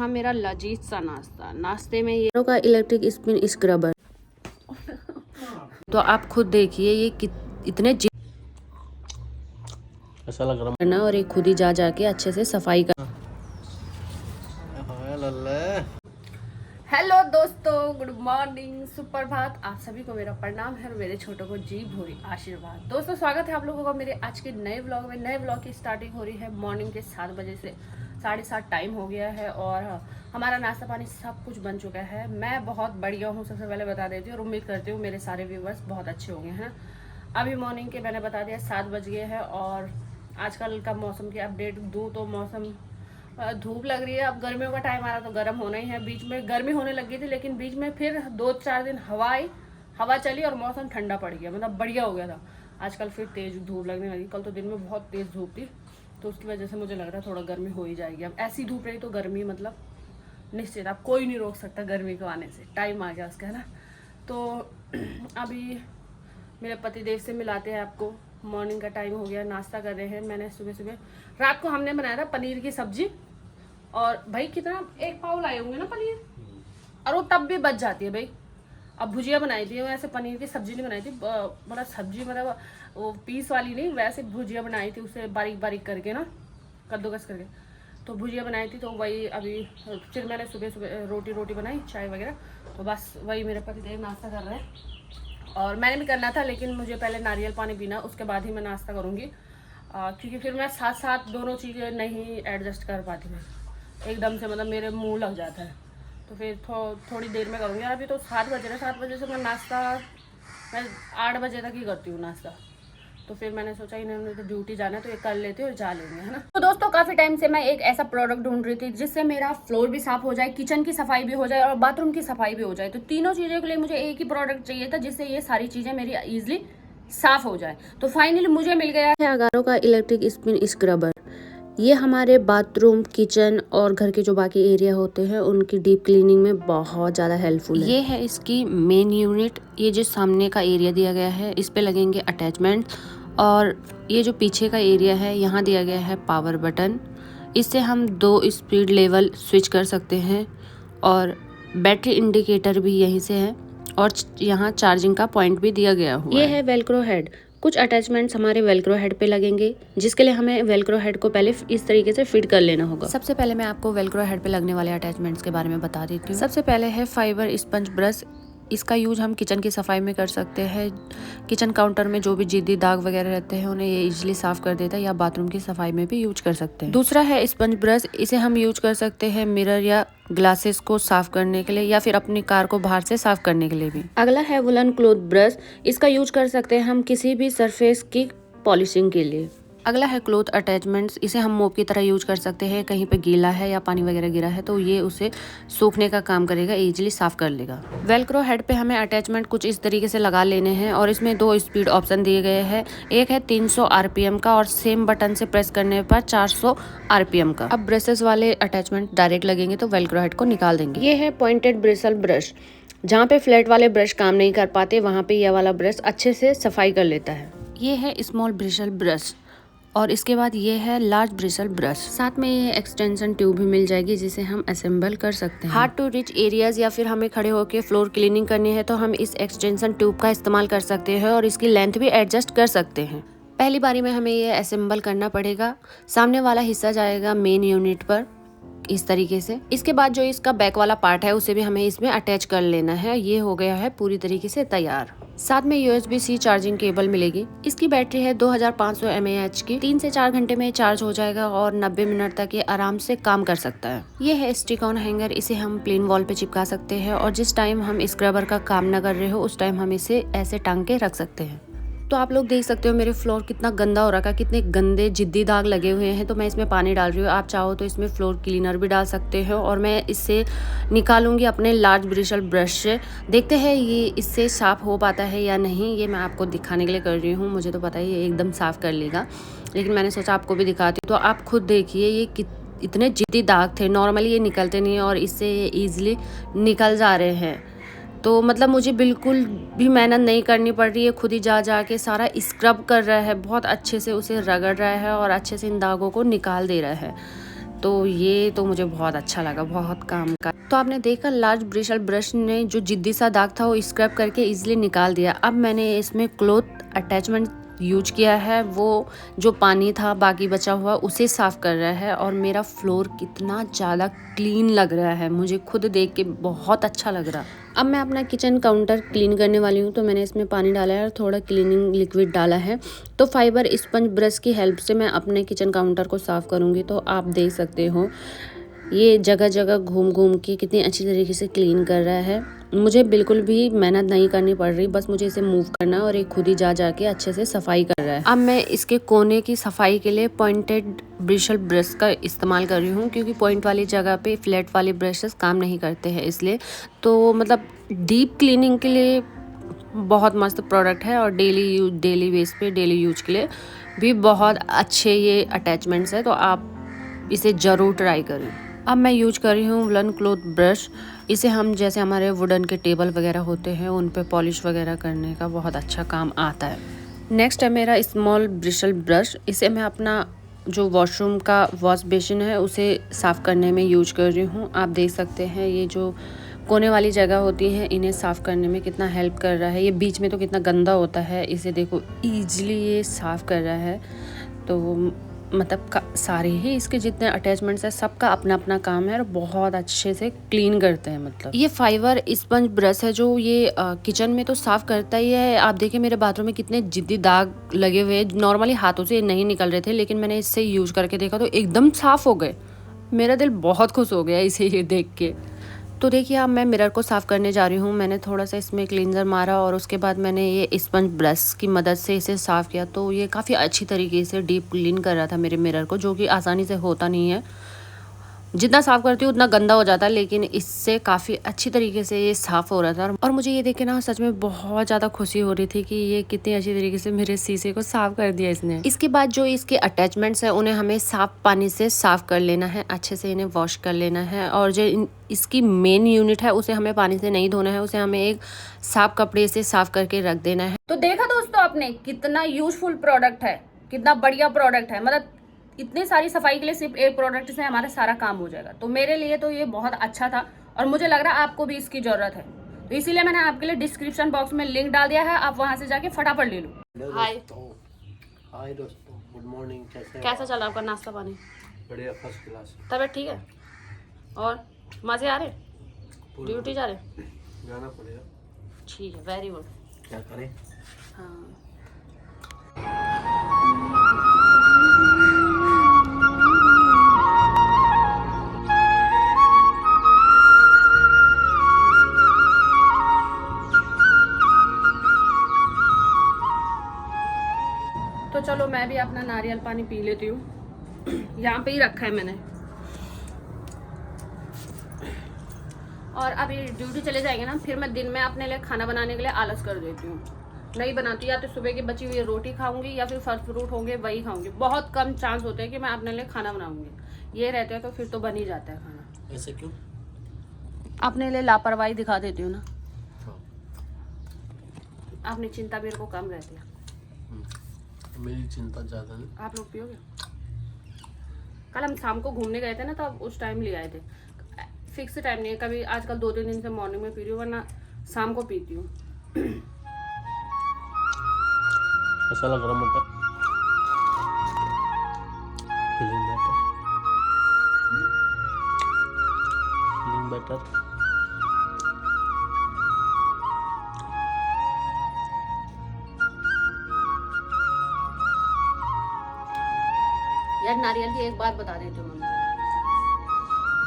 हाँ, मेरा लजीज सा नाश्ता। नाश्ते में ये का इलेक्ट्रिक स्पिन स्क्रबर। तो आप खुद देखिए ये इतने ऐसा लग रहा करना और एक खुद ही जा जाके अच्छे से सफाई कर। हेलो दोस्तों, गुड मॉर्निंग, सुप्रभात। आप सभी को मेरा प्रणाम है और मेरे छोटों को जी भूरी आशीर्वाद। दोस्तों, स्वागत है आप लोगों का मेरे आज के नए व्लॉग में। नए व्लॉग की स्टार्टिंग हो रही है मॉर्निंग के 7 बजे से। 7:30 टाइम हो गया है और हमारा नाश्ता पानी सब कुछ बन चुका है। मैं बहुत बढ़िया हूँ, सबसे पहले बता देती हूँ, और उम्मीद करती हूँ मेरे सारे व्यूवर्स बहुत अच्छे होंगे हैं। अभी मॉर्निंग के मैंने बता दिया 7 बज गए हैं और आजकल का मौसम की अपडेट दूँ तो मौसम धूप लग रही है। अब गर्मियों का टाइम आ रहा तो गर्म होना ही है। बीच में गर्मी होने लगी थी, लेकिन बीच में फिर 2-4 दिन हवा चली और मौसम ठंडा पड़ गया, मतलब बढ़िया हो गया था। आजकल फिर तेज धूप लगने लगी। कल तो दिन में बहुत तेज धूप थी, तो उसकी वजह से मुझे लग रहा है थोड़ा गर्मी हो ही जाएगी। अब ऐसी धूप रही तो गर्मी मतलब निश्चित, अब कोई नहीं रोक सकता गर्मी को आने से। टाइम आ गया उसका, है ना। तो अभी मेरे पतिदेव से मिलाते हैं आपको। मॉर्निंग का टाइम हो गया, नाश्ता कर रहे हैं। मैंने सुबह रात को हमने बनाया था पनीर की सब्जी, और भाई कितना 1 पाव लाए होंगे ना पनीर, और वो तब भी बच जाती है भाई। अब भुजिया बनाई थी, वैसे पनीर की सब्जी नहीं बनाई थी, मतलब सब्जी मतलब वो पीस वाली नहीं, वैसे भुजिया बनाई थी, उसे बारीक बारीक करके ना, कद्दूकस करके। तो भुजिया बनाई थी, तो वही अभी फिर मैंने सुबह रोटी बनाई, चाय वगैरह। तो बस वही मेरे पतिदेव नाश्ता कर रहे हैं और मैंने भी करना था, लेकिन मुझे पहले नारियल पानी पीना, उसके बाद ही मैं नाश्ता करूँगी, क्योंकि फिर मैं साथ साथ दोनों चीज़ें नहीं एडजस्ट कर पाती मैं एकदम से, मतलब मेरे मुंह लग जाता है। तो फिर थोड़ी देर में करूँगी। अभी तो 7 बजे ना, 7 बजे से मैं नाश्ता, मैं 8 बजे तक ही करती हूँ नाश्ता। तो फिर मैंने सोचा इन्होंने तो ड्यूटी जाना है तो ये कर लेते और जा लेंगे, है ना। तो दोस्तों, काफ़ी टाइम से मैं एक ऐसा प्रोडक्ट ढूंढ रही थी जिससे मेरा फ्लोर भी साफ हो जाए, किचन की सफाई भी हो जाए और बाथरूम की सफाई भी हो जाए। तो तीनों चीज़ों के लिए मुझे एक ही प्रोडक्ट चाहिए था जिससे ये सारी चीज़ें मेरी ईजिली साफ हो जाए। तो फाइनली मुझे मिल गया है अगारो का इलेक्ट्रिक स्पिन स्क्रबर। ये हमारे बाथरूम, किचन और घर के जो बाकी एरिया होते हैं उनकी डीप क्लीनिंग में बहुत ज़्यादा हेल्पफुल है। ये है इसकी मेन यूनिट। ये जो सामने का एरिया दिया गया है, इस पे लगेंगे अटैचमेंट, और ये जो पीछे का एरिया है यहाँ दिया गया है पावर बटन। इससे हम 2 स्पीड लेवल स्विच कर सकते हैं, और बैटरी इंडिकेटर भी यहीं से है, और यहाँ चार्जिंग का पॉइंट भी दिया गया हुआ है। ये है वेलक्रो हेड। कुछ अटैचमेंट्स हमारे वेलक्रो हेड पे लगेंगे, जिसके लिए हमें वेलक्रो हेड को पहले इस तरीके से फिट कर लेना होगा। सबसे पहले मैं आपको वेलक्रो हेड पे लगने वाले अटैचमेंट्स के बारे में बता देती हूँ। सबसे पहले है फाइबर स्पंज ब्रश। इसका यूज हम किचन की सफाई में कर सकते हैं। किचन काउंटर में जो भी जिद्दी दाग वगैरह रहते हैं उन्हें ये इजीली साफ कर देता है, या बाथरूम की सफाई में भी यूज कर सकते हैं। दूसरा है स्पंज ब्रश। इसे हम यूज कर सकते हैं मिरर या ग्लासेस को साफ करने के लिए, या फिर अपनी कार को बाहर से साफ करने के लिए भी। अगला है वुलन क्लॉथ ब्रश। इसका यूज कर सकते हैं हम किसी भी सरफेस की पॉलिशिंग के लिए। अगला है क्लॉथ अटैचमेंट्स। इसे हम मोप की तरह यूज कर सकते हैं। कहीं पे गीला है या पानी वगैरह गिरा है तो ये उसे सूखने का काम करेगा, इजीली साफ कर लेगा। वेलक्रो हेड पे हमें अटैचमेंट कुछ इस तरीके से लगा लेने हैं, और इसमें 2 स्पीड ऑप्शन दिए गए हैं। एक है 300 आरपीएम का, और सेम बटन से प्रेस करने पर 400 आरपीएम का। अब ब्रशेस वाले अटैचमेंट डायरेक्ट लगेंगे तो वेलक्रो हेड को निकाल देंगे। ये है पॉइंटेड ब्रिसल ब्रश। जहाँ पे फ्लैट वाले ब्रश काम नहीं कर पाते वहाँ पे यह वाला ब्रश अच्छे से सफाई कर लेता है। ये है स्मॉल ब्रिसल ब्रश, और इसके बाद ये है लार्ज ब्रिसल ब्रश। साथ में ये एक्सटेंशन ट्यूब भी मिल जाएगी जिसे हम असेंबल कर सकते हैं। हार्ड टू रिच एरियाज या फिर हमें खड़े होकर फ्लोर क्लीनिंग करनी है तो हम इस एक्सटेंशन ट्यूब का इस्तेमाल कर सकते हैं, और इसकी लेंथ भी एडजस्ट कर सकते हैं। पहली बारी में हमें ये असेंबल करना पड़ेगा। सामने वाला हिस्सा जाएगा मेन यूनिट पर इस तरीके से। इसके बाद जो इसका बैक वाला पार्ट है उसे भी हमें इसमें अटैच कर लेना है। ये हो गया है पूरी तरीके से तैयार। साथ में USB-C चार्जिंग केबल मिलेगी। इसकी बैटरी है 2500 mAh की। 3 से 4 घंटे में चार्ज हो जाएगा और 90 मिनट तक ये आराम से काम कर सकता है। ये है स्टिक ऑन हैंगर। इसे हम प्लेन वॉल पे चिपका सकते हैं, और जिस टाइम हम स्क्रबर का काम न कर रहे हो उस टाइम हम इसे ऐसे टांग के रख सकते हैं। तो आप लोग देख सकते हो मेरे फ्लोर कितना गंदा हो रखा है, कितने गंदे जिद्दी दाग लगे हुए हैं। तो मैं इसमें पानी डाल रही हूँ। आप चाहो तो इसमें फ्लोर क्लीनर भी डाल सकते हो, और मैं इससे निकालूंगी अपने लार्ज ब्रिसल ब्रश से। देखते हैं ये इससे साफ हो पाता है या नहीं। ये मैं आपको दिखाने के लिए कर रही हूँ। मुझे तो पता है ये एकदम साफ कर लेगा, लेकिन मैंने सोचा आपको भी दिखाती हूँ। तो आप खुद देखिए ये इतने जिद्दी दाग थे। नॉर्मली ये निकलते नहीं है और इससे ये ईजिली निकल जा रहे हैं। तो मतलब मुझे बिल्कुल भी मेहनत नहीं करनी पड़ रही है। खुद ही जा के सारा स्क्रब कर रहा है, बहुत अच्छे से उसे रगड़ रहा है और अच्छे से इन दागों को निकाल दे रहा है। तो ये तो मुझे बहुत अच्छा लगा, बहुत काम का। तो आपने देखा लार्ज ब्रिशल ब्रश ने जो जिद्दी सा दाग था वो स्क्रब करके इजीली निकाल दिया। अब मैंने इसमें क्लॉथ अटैचमेंट यूज किया है, वो जो पानी था बाकी बचा हुआ उसे साफ कर रहा है और मेरा फ्लोर कितना ज़्यादा क्लीन लग रहा है, मुझे खुद देख के बहुत अच्छा लग रहा। अब मैं अपना किचन काउंटर क्लीन करने वाली हूँ, तो मैंने इसमें पानी डाला है और थोड़ा क्लीनिंग लिक्विड डाला है। तो फाइबर स्पंज ब्रश की हेल्प से मैं अपने किचन काउंटर को साफ़ करूँगी। तो आप देख सकते हो ये जगह जगह घूम घूम के कितनी अच्छी तरीके से क्लीन कर रहा है। मुझे बिल्कुल भी मेहनत नहीं करनी पड़ रही, बस मुझे इसे मूव करना और एक खुद ही जा के अच्छे से सफाई कर रहा है। अब मैं इसके कोने की सफाई के लिए पॉइंटेड ब्रिशल ब्रश का इस्तेमाल कर रही हूँ, क्योंकि पॉइंट वाली जगह पे फ्लैट वाले ब्रशेस काम नहीं करते हैं, इसलिए। तो मतलब डीप क्लीनिंग के लिए बहुत मस्त प्रोडक्ट है और डेली बेस पे डेली यूज के लिए भी बहुत अच्छे ये अटैचमेंट्स है, तो आप इसे ज़रूर ट्राई करें। अब मैं यूज कर रही हूँ वुलन क्लॉथ ब्रश। इसे हम जैसे हमारे वुडन के टेबल वगैरह होते हैं उन पे पॉलिश वगैरह करने का बहुत अच्छा काम आता है। नेक्स्ट है मेरा स्मॉल ब्रिशल ब्रश। इसे मैं अपना जो वॉशरूम का वॉश बेसिन है उसे साफ़ करने में यूज कर रही हूँ। आप देख सकते हैं ये जो कोने वाली जगह होती है इन्हें साफ़ करने में कितना हेल्प कर रहा है। ये बीच में तो कितना गंदा होता है, इसे देखो ईजिली ये साफ़ कर रहा है। तो मतलब सारे ही इसके जितने अटैचमेंट्स हैं सबका अपना अपना काम है और बहुत अच्छे से क्लीन करते हैं। मतलब ये फाइबर स्पंज ब्रश है जो ये किचन में तो साफ़ करता ही है। आप देखिए मेरे बाथरूम में कितने जिद्दी दाग लगे हुए हैं, नॉर्मली हाथों से नहीं निकल रहे थे, लेकिन मैंने इससे यूज करके देखा तो एकदम साफ़ हो गए। मेरा दिल बहुत खुश हो गया इसे ये देख के। तो देखिए अब मैं मिरर को साफ़ करने जा रही हूँ। मैंने थोड़ा सा इसमें क्लींजर मारा और उसके बाद मैंने ये स्पंज ब्रश की मदद से इसे साफ़ किया। तो ये काफ़ी अच्छी तरीके से डीप क्लीन कर रहा था मेरे मिरर को, जो कि आसानी से होता नहीं है। जितना साफ़ करती हूँ उतना गंदा हो जाता है, लेकिन इससे काफ़ी अच्छी तरीके से ये साफ़ हो रहा था। और मुझे ये देख के ना सच में बहुत ज़्यादा खुशी हो रही थी कि ये कितनी अच्छी तरीके से मेरे शीशे को साफ़ कर दिया इसने। इसके बाद जो इसके अटैचमेंट्स हैं उन्हें हमें साफ़ पानी से साफ़ कर लेना है, अच्छे से इन्हें वॉश कर लेना है। और जो इसकी मेन यूनिट है उसे हमें पानी से नहीं धोना है, उसे हमें एक साफ कपड़े से साफ़ करके रख देना है। तो देखा दोस्तों आपने कितना यूजफुल प्रोडक्ट है, कितना बढ़िया प्रोडक्ट है। मतलब इतनी सारी सफाई के लिए सिर्फ एक प्रोडक्ट से हमारा सारा काम हो जाएगा। तो मेरे लिए तो ये बहुत अच्छा था और मुझे लग रहा है आपको भी इसकी जरूरत है, तो इसीलिए मैंने आपके लिए डिस्क्रिप्शन बॉक्स में लिंक डाल दिया है, आप वहां से जाके फटाफट ले लो। हाय दोस्तों, गुड मॉर्निंग। कैसा चला आपका नाश्ता पानी? बढ़िया, फर्स्ट क्लास। तबीयत ठीक है और मजे आ रहे? ड्यूटी जा रहे? जाना पड़ेगा। ठीक है, वेरी गुड। क्या करें? हाँ तो चलो मैं भी अपना नारियल पानी पी लेती हूँ। यहाँ पे ही रखा है मैंने। और अभी ड्यूटी चले जाएंगे ना, फिर मैं दिन में अपने लिए खाना बनाने के लिए आलस कर देती हूँ, नहीं बनाती। या तो सुबह की बची हुई रोटी खाऊंगी या फिर फल फ्रूट होंगे वही खाऊंगी। बहुत कम चांस होते हैं कि मैं अपने लिए खाना बनाऊंगी। ये रहते हैं तो फिर तो बन ही जाता है खाना। ऐसे क्यों? अपने लिए लापरवाही दिखा देती हूँ ना। अपनी चिंता मेरे को कम रहती है, मेरी चिंता ज्यादा है। आप लोग पियोगे? कल हम शाम को घूमने गए थे ना, तो अब उस टाइम ले आए थे। फिक्स टाइम नहीं है, कभी आजकल 2-3 दिन से मॉर्निंग में पी रही हूँ, वरना शाम को पीती हूँ। ऐसा लग रहा मटर। Feeling better. यार नारियल की एक बात बता देती हूँ मम्मी,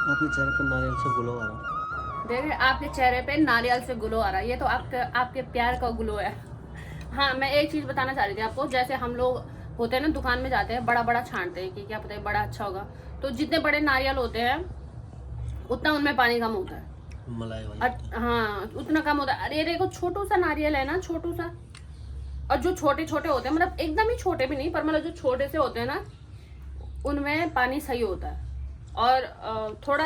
आपके चेहरे पर नारियल से ग्लो आ रहा। देखिए आपके चेहरे पे नारियल से ग्लो आ रहा है, ये तो आपके प्यार का ग्लो है। हाँ, मैं एक चीज बताना चाह रही थी आपको। जैसे हम लोग होते हैं ना, दुकान में जाते हैं, बड़ा बड़ा छांटते हैं कि क्या पता है बड़ा अच्छा होगा, तो जितने बड़े नारियल होते हैं उतना उनमें पानी कम होता है, मलाई वाला। हाँ उतना कम होता है। अरे देखो छोटू सा नारियल है ना, छोटू सा, और जो छोटे छोटे होते हैं, मतलब एकदम ही छोटे भी नहीं, पर मतलब जो छोटे से होते हैं ना, उनमें पानी सही होता है। और थोड़ा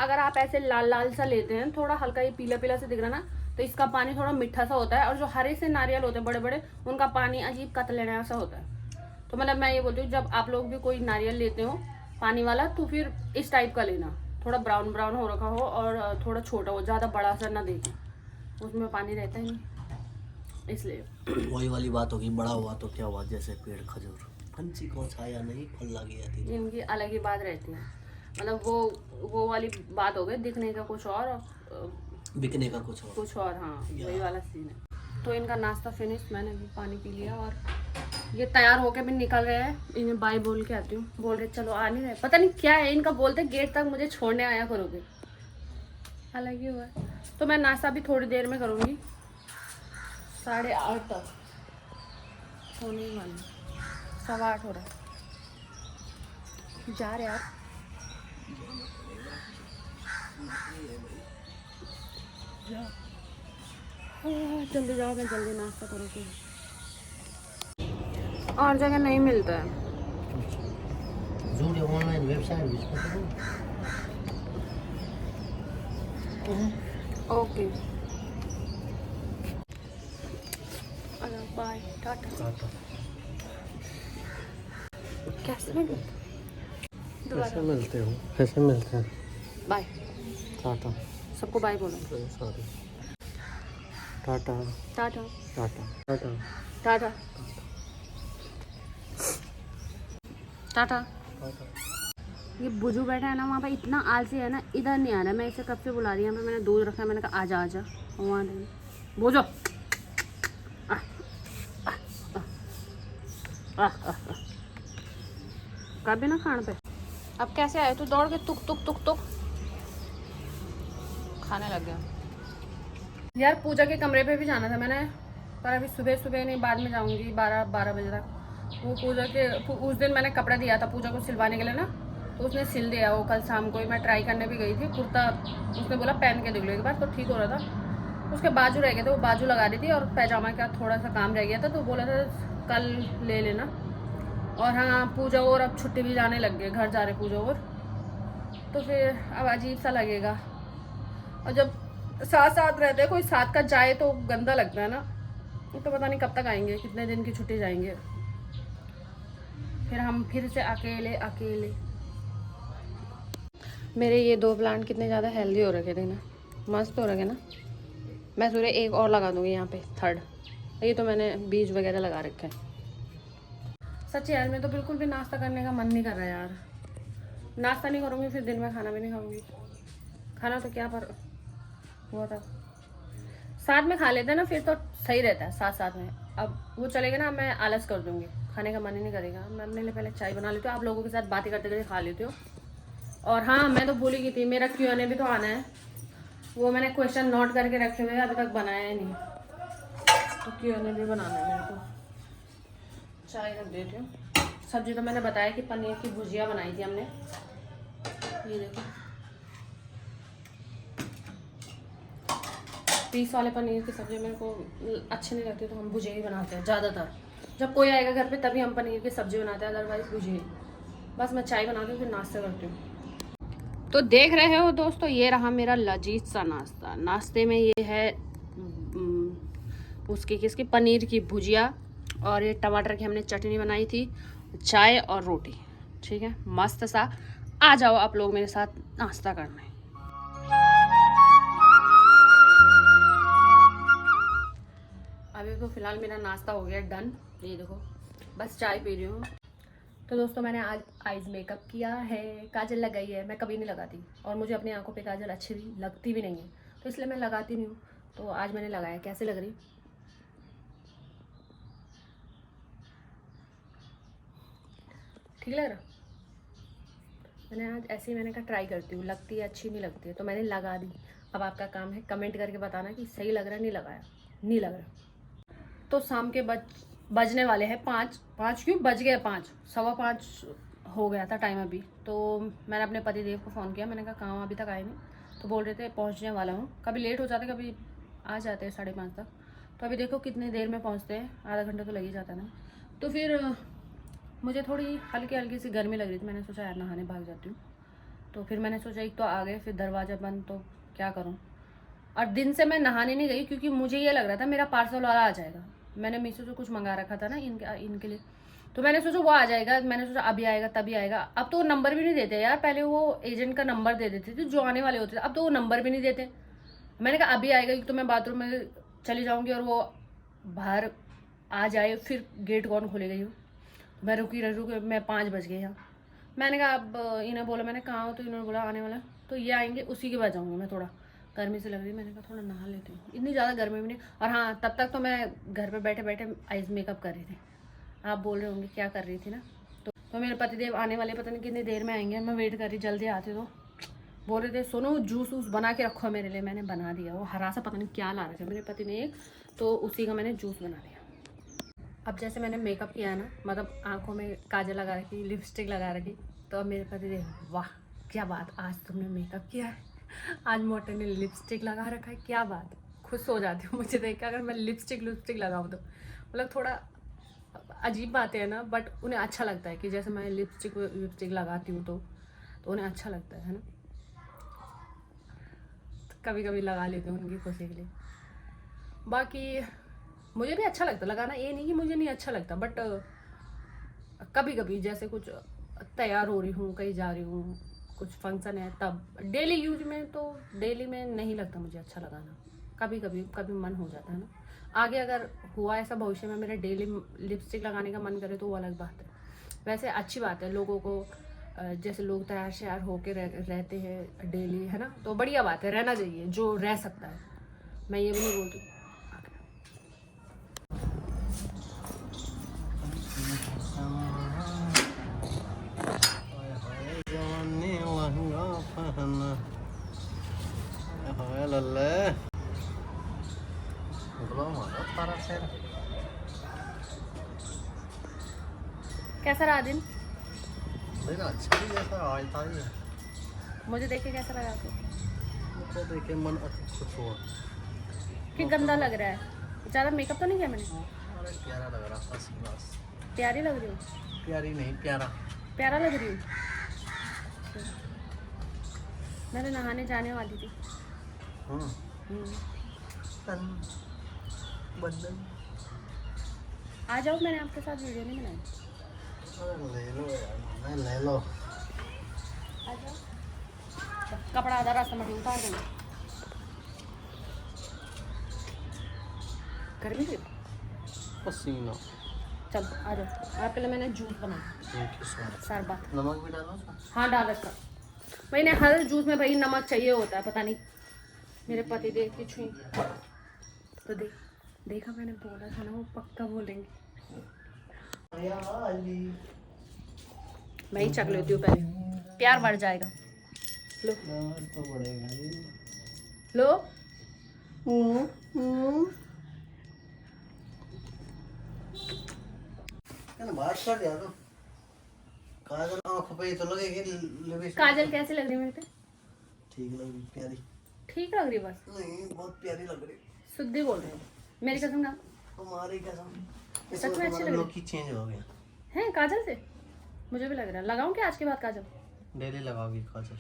अगर आप ऐसे लाल लाल सा लेते हैं, थोड़ा हल्का ये पीला पीला से दिख रहा ना, तो इसका पानी थोड़ा मीठा सा होता है। और जो हरे से नारियल होते हैं बड़े बड़े, उनका पानी अजीब कतलेना सा होता है। तो मतलब मैं ये बोलती हूँ, जब आप लोग भी कोई नारियल लेते हो पानी वाला, तो फिर इस टाइप का लेना, थोड़ा ब्राउन ब्राउन हो रखा हो और थोड़ा छोटा हो, ज़्यादा बड़ा सा ना देखें, उसमें पानी रहता ही नहीं, इसलिए। वही वाली बात होगी, बड़ा हुआ तो क्या हुआ, जैसे पेड़ खजूर, पंछी को छाया नहीं फल लगी आती। इनकी अलग ही बात रहती है, मतलब वो वाली बात हो गई, दिखने का कुछ और बिकने का कुछ और। हाँ, वही वाला सीन है। तो इनका नाश्ता फिनिश, मैंने भी पानी पी लिया और ये तैयार होके भी निकल रहे हैं। इन्हें बाय बोल के आती हूँ, बोल रहे चलो, आ नहीं रहे, पता नहीं क्या है इनका, बोलते गेट तक मुझे छोड़ने आया करोगे, अलग ही हुआ है। तो मैं नाश्ता भी थोड़ी देर में करूँगी, 8:30 तक होने ही वाली, 8:15 हो रहा है, जा रहे यार। जल्दी जाओ, मैं जल्दी नाश्ता करूँगी। और जगह नहीं मिलता है। Zudio online website okay, bye, tata. कैसे मिलते हो, कैसे मिलते हैं? Bye, tata. सबको बाय बोलो। Sorry, tata tata tata tata tata tata. ये बुजू बैठा है ना वहाँ पे, इतना आलसी है ना, इधर नहीं आ रहा है। मैं इसे कब से बुला रही हूँ, यहाँ पे मैंने दूध रखा है, मैंने कहा आजा आजा, वहाँ बोझो। कभी ना खान पे। अब कैसे आए तू दौड़ के, तुक तुक तुक तुक खाने लग गया। यार पूजा के कमरे पे भी जाना था मैंने, पर अभी सुबह नहीं, बाद में जाऊंगी 12 बजे तक। वो पूजा के उस दिन मैंने कपड़ा दिया था पूजा को सिलवाने के लिए ना, तो उसने सिल दिया वो कल शाम को ही। मैं ट्राई करने भी गई थी, कुर्ता उसने बोला पहन के देख लो एक बार, तो ठीक हो रहा था। उसके बाजू रह गए थे, वो बाजू लगा रही थी और पैजामा का थोड़ा सा काम रह गया था, तो बोला था कल ले लेना। और हाँ, पूजा और अब छुट्टी भी जाने लग गए, घर जा रहे पूजा और, तो फिर अब अजीब सा लगेगा। और जब साथ साथ रहते हैं, कोई साथ का जाए तो गंदा लगता है ना, तो पता नहीं कब तक आएंगे, कितने दिन की छुट्टी जाएंगे, फिर हम फिर से अकेले अकेले। मेरे ये 2 प्लांट कितने ज़्यादा हेल्दी हो रखे थे ना, मस्त हो रखे ना। मैं सूर्य एक और लगा दूँगी यहाँ पे, 3rd। ये तो मैंने बीज वगैरह लगा रखे हैं। सच्ची यार, मैं तो बिल्कुल भी नाश्ता करने का मन नहीं कर रहा यार। नाश्ता नहीं करूँगी फिर दिन में खाना भी नहीं खाऊँगी। खाना तो क्या, पर हुआ था साथ में खा लेते हैं ना, फिर तो सही रहता है साथ साथ में। अब वो चलेगा ना, मैं आलस कर दूँगी, खाने का मन ही नहीं करेगा। मैं अपने लिए पहले चाय बना लेती हूँ, आप लोगों के साथ बातें करते करते खा लेती हूँ। और हाँ, मैं तो भूल ही गई थी, मेरा Q&A भी तो आना है, वो मैंने क्वेश्चन नोट करके रखे हुए, अभी तक बनाया ही नहीं, तो Q&A भी बनाना है मेरे को। चाय रख देती हूँ। सब्जी तो मैंने बताया कि पनीर की भुजिया बनाई थी हमने, ये देखो, पीस वाले पनीर की सब्जी मेरे को अच्छी नहीं लगती, तो हम भुजिया ही बनाते हैं ज़्यादातर। जब कोई आएगा घर पे तभी हम पनीर की सब्जी बनाते हैं, अदरवाइज भुजिया। बस मैं चाय बनाती हूँ, फिर नाश्ता करती हूँ। तो देख रहे हो दोस्तों, ये रहा मेरा लजीज सा नाश्ता। नाश्ते में ये है उसकी किसकी पनीर की भुजिया, और ये टमाटर की हमने चटनी बनाई थी, चाय और रोटी। ठीक है, मस्त सा। आ जाओ आप लोग मेरे साथ नाश्ता करने। अभी तो फिलहाल मेरा नाश्ता हो गया डन, ये देखो, बस चाय पी रही हूँ। तो दोस्तों, मैंने आज आईज मेकअप किया है, काजल लगाई है। मैं कभी नहीं लगाती और मुझे अपनी आंखों पे काजल अच्छी लगती भी नहीं है, तो इसलिए मैं लगाती नहीं हूँ। तो आज मैंने लगाया। कैसे लग रही? ठीक लग रहा? मैंने आज ऐसे ही मैंने कहा ट्राई करती हूँ, लगती है अच्छी नहीं लगती है, तो मैंने लगा दी। अब आपका काम है कमेंट करके बताना कि सही लग रहा, नहीं लगाया, नहीं लग रहा। तो शाम के बजने वाले हैं 5 क्यों बज गए, 5 सवा 5 हो गया था टाइम अभी। तो मैंने अपने पति देव को फ़ोन किया, मैंने कहा कहाँ अभी तक आए नहीं, तो बोल रहे थे पहुँचने वाला हूँ। कभी लेट हो जाते, कभी आ जाते हैं 5:30 तक। तो अभी देखो कितनी देर में पहुँचते हैं, आधा घंटा तो लग ही जाता है ना। तो फिर मुझे थोड़ी हल्की हल्की सी गर्मी लग रही थी, मैंने सोचा यार नहाने भाग जाती हूँ। तो फिर मैंने सोचा एक तो आ गए, फिर दरवाज़ा बंद, तो क्या करूँ। और दिन से मैं नहाने नहीं गई, क्योंकि मुझे ये लग रहा था मेरा पार्सल वाला आ जाएगा। मैंने मीशो से कुछ मंगा रखा था ना इनके लिए, तो मैंने सोचा वो आ जाएगा, मैंने सोचा अभी आएगा तभी आएगा। अब तो वो नंबर भी नहीं देते यार, पहले वो एजेंट का नंबर दे देते थे जो आने वाले होते थे, अब तो वो नंबर भी नहीं देते। मैंने कहा अभी आएगा, तो मैं बाथरूम में चली जाऊंगी और वो बाहर आ जाए, फिर गेट कौन खोलेगा यूँ। मैं रुकी, मैं 5 बज गए यहाँ। मैंने कहा अब इन्हें बोला, मैंने कहा हो, तो इन्होंने बोला आने वाला, तो ये आएंगे उसी के बाद जाऊँगी। मैं थोड़ा गर्मी से लग रही, मैंने कहा थोड़ा नहा लेती हूँ, इतनी ज़्यादा गर्मी भी नहीं। और हाँ, तब तक तो मैं घर पे बैठे बैठे आइज मेकअप कर रही थी। आप बोल रहे होंगे क्या कर रही थी ना, तो मेरे पतिदेव आने वाले, पता नहीं कितनी देर में आएंगे, मैं वेट कर रही, जल्दी आते। तो बोल रहे थे सोनू जूस वूस बना के रखो मेरे लिए, मैंने बना दिया। वो हरा सा पता नहीं क्या ला रखे मेरे पति ने एक, तो उसी का मैंने जूस बना दिया। अब जैसे मैंने मेकअप किया है ना, मतलब आंखों में काजल लगा रखी, लिपस्टिक लगा रखी, तो अब मेरे पति देव वाह क्या बात, आज तुमने मेकअप किया है, आज मोटे ने लिपस्टिक लगा रखा है, क्या बात। खुश हो जाती हूँ मुझे देख के, अगर मैं लिपस्टिक लगाऊँ तो मतलब थोड़ा अजीब बातें है ना, बट उन्हें अच्छा लगता है कि जैसे मैं लिपस्टिक लगाती हूँ तो उन्हें अच्छा लगता है ना। तो कभी कभी लगा लेती हूँ उनकी खुशी के लिए। बाकी मुझे भी अच्छा लगता लगाना, ये नहीं कि मुझे नहीं अच्छा लगता, बट कभी कभी जैसे कुछ तैयार हो रही हूँ, कहीं जा रही हूँ, कुछ फंक्शन है, तब डेली यूज में तो डेली में नहीं लगता मुझे अच्छा लगाना। कभी कभी मन हो जाता है ना। आगे अगर हुआ ऐसा भविष्य में मेरे डेली लिपस्टिक लगाने का मन करे तो वो अलग बात है। वैसे अच्छी बात है, लोगों को जैसे लोग तैयार श्यार होके रहते हैं डेली, है ना, तो बढ़िया बात है, रहना चाहिए जो रह सकता है। मैं ये भी नहीं बोलती। कैसा रहा दिन? अच्छा ही जैसा आज था ही। मुझे देख के कैसा लगा आपको? मुझे देखे मन खुश हुआ। कि गंदा लग रहा है, ज़्यादा मेकअप तो नहीं किया मैंने? अरे प्यारा लग रहा फर्स्ट क्लास। प्यारी लग रही हूँ? प्यारी नहीं प्यारा। प्यारा लग रही हूँ। मैं तो नहाने जाने वाली थी। बदन आ जाओ, मैंने आपके साथ वीडियो नहीं बनाई। ले लो यार, ले लो। आ जाओ, कपड़ा आधा रास्ता में उतार देंगे। गर्मी थी पसीना। चलो आ जाओ, आपके लिए मैंने जूस बनाया, शरबत। नमक भी डालो। हाँ डाल रखा मैंने, हर जूस में भाई नमक चाहिए होता है, पता नहीं मेरे पति देव की छुई तो देखा मैंने बोला था ना, वो पक्का बोलेंगे। मैं ही चख लेती हूँ पहले, प्यार बढ़ जाएगा। लो तो बढ़ेगा ही। लो। बात कर दिया तो काजल आंखों पे तो लगेगी लिपस्टिक। काजल कैसी लग रही है मेरे पे? ठीक लग रही, प्यारी। ठीक लग रही, बस नहीं बहुत प्यारी लग रही। शुद्धि बोल रहे हो, मेरी कसम ना। तुम्हारी कसम सच में अच्छी लग रही लुक ही चेंज हो गया है काजल से। मुझे भी लग रहा है, लगाऊं क्या आज के बाद काजल? डेली लगाओगी काजल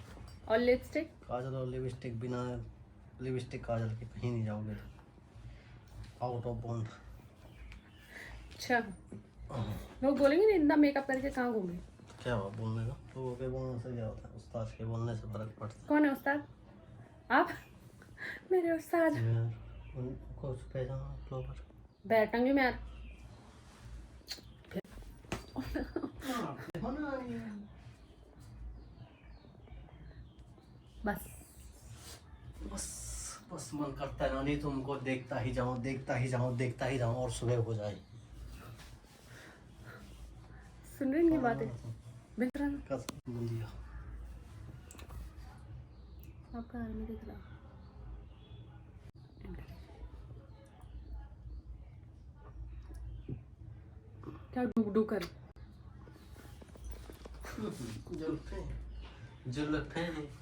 और लिपस्टिक? काजल और लिपस्टिक, बिना लिपस्टिक काजल के कहीं नहीं जाओगे, आउट ऑफ बॉन्ड। अच्छा, लोग बोलेंगे नहीं इतना मेकअप करके कहाँ घूमे। क्या हुआ बोलने का, लोगों के बोलने से क्या होता है, उस्ताद के बोलने से फर्क पड़ता है। कौन है उस्ताद? आप मेरे उस्ताद। उनको पहचाना फ्लोवर बैठूंगी मैं यार। बस बस बस मन करता है नानी तुमको देखता ही जाऊं, देखता ही जाऊं, देखता ही जाऊं और सुबह हो जाए। सुन रही इनकी बातें? बेहतर कसम बोल दिया। आपका आर्मी दिख रहा। क्या डूब कर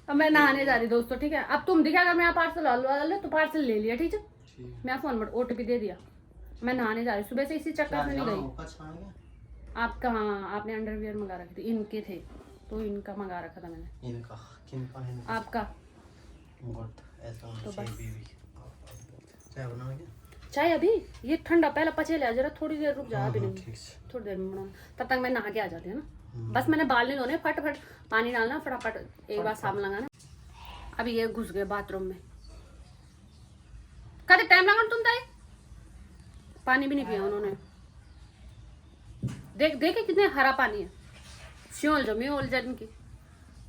अब मैं नहाने जा रही दोस्तों, ठीक है। अब तुम दिखा अगर मैं पार्सल ले तो पार्सल ले लिया, ठीक है। मैं फोन पर OTP दे दिया। मैं नहाने जा रही, सुबह से इसी चक्कर में नहीं गई। आप कहाँ, आपने अंडरवियर मंगा रखे थे, इनके थे तो इनका मंगा रखा था मैंने। इनका किनका है? आपका। गुड, ऐसा तो बस चाय बनाओगे? चाय अभी ये ठंडा पहले पचे ले जरा, थोड़ी देर रुक जा, अभी हाँ, नहीं, ठीक से। थोड़ी देर में बनाऊँ, तब तक मैं नहा के आ जाती हूँ ना। बस मैंने बाल नहीं धोने, फटाफट पानी डालना, फटाफट एक बार साबुन लगाना। अभी ये घुस गए बाथरूम में, कहते टाइम लगा तुम ताई, पानी भी नहीं पिया उन्होंने। देख देखे कितने हरा पानी है, श्योल जो मैं ओल जन की।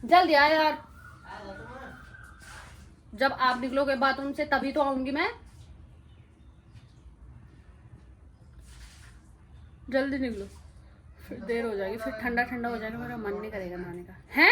जल्दी आ यार, जब आप निकलोगे बाथरूम से तभी तो आऊंगी मैं, जल्दी निकलो, फिर देर हो जाएगी, फिर ठंडा ठंडा हो जाएगा, मेरा मन नहीं करेगा नहाने का है।